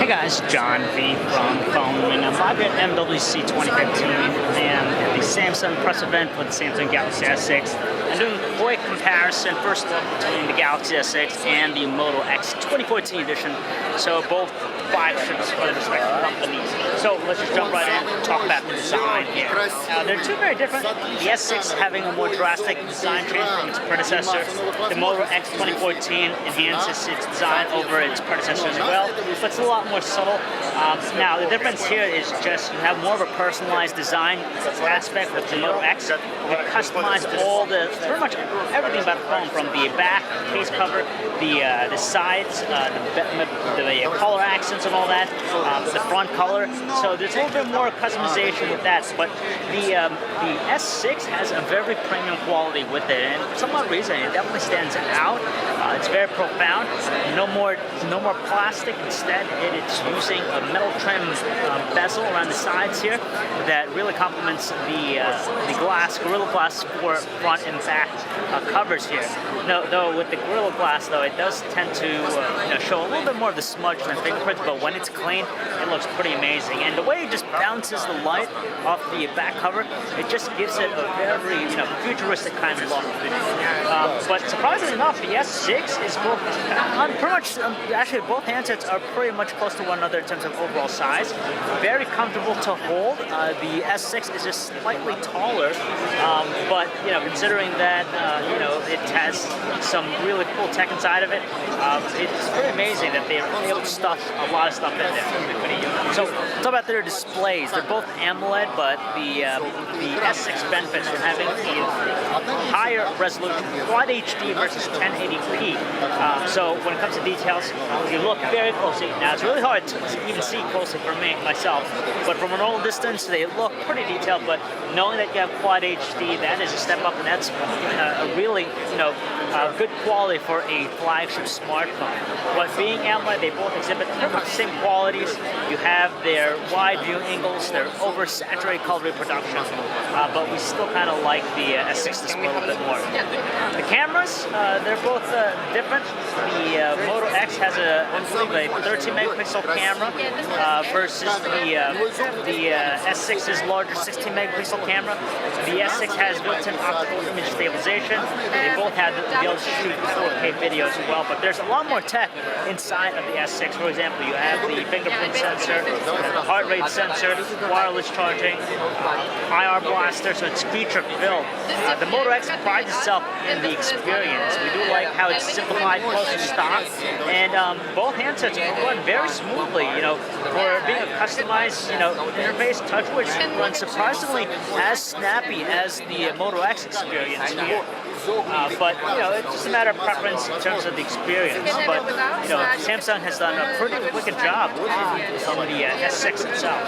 Hey guys, John V from PhoneArena. I'm live at MWC 2015 and the Samsung press event for the Samsung Galaxy S6. I'm doing a quick comparison, first look between the Galaxy S6 and the Moto X 2014 edition. So both flagships for the respective companies. So let's just jump right in and talk about the design here. They're two very different. The S6 having a more drastic design change from its predecessor. The Moto X 2014 enhances its design over its predecessor as well, but it's a lot more subtle. Now the difference here is just you have more of a personalized design aspect with the Moto X. You customize all pretty much everything about the phone, from the back case cover, the sides, the color accents and all that, the front color. So there's a little bit more customization with that. But the S6 has a very premium quality with it, and for some odd reason it definitely stands out. It's very profound. No more plastic. Instead, it's using a metal trim bezel around the sides here that really complements the glass, Gorilla Glass for front and back covers here. No, though with the Gorilla Glass, though, it does tend to show a little bit more of the smudge than fingerprints, but when it's clean, it looks pretty amazing. And the way it just bounces the light off the back cover, it just gives it a very futuristic kind of look. But surprisingly enough, the S6 is both pretty much actually both handsets are pretty much close to one another in terms of overall size. Very comfortable to hold. The S6 is just slightly taller, but considering that it has some really cool tech inside of it, it's pretty amazing that they're able to stuff a lot of stuff in there. So talk about their displays. They're both AMOLED, but the S6 benefits from having a higher resolution, Quad HD versus 1080p. So when it comes to details, you look very closely. Now it's really hard to even see closely for me myself, but from an old distance they look pretty detailed. But knowing that you have Quad HD, that is a step up, and that's a really good quality for a flagship smartphone. But being AMOLED, they both exhibit pretty much the same qualities. You have their wide view angles, their oversaturated color reproduction, but we still kind of like the S6 display a little bit more. The cameras, they're both different. The Moto X has I believe a 13 megapixel camera versus the S6's larger 16 megapixel camera. The S6 has built-in optical image stabilization. They both have the ability to shoot 4K video as well, but there's a lot more tech inside of the S6. For example, you have the fingerprint sensor, the heart rate sensor, wireless charging, IR blaster, so it's feature-filled. The Moto X prides itself in the experience. We do like how it's simplified, close to stock, and both handsets run very smoothly. For being a customized, interface, TouchWiz runs surprisingly as snappy as the Moto X experience here. But it's just a matter of preference in terms of the experience. But Samsung has done a pretty wicked job with the S6 itself.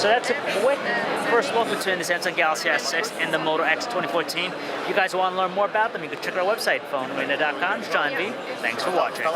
So that's a quick first look between the Samsung Galaxy S6 and the Moto X 2014. If you guys want to learn more about them, you can check out our website, PhoneArena.com. It's John V. Thanks for watching.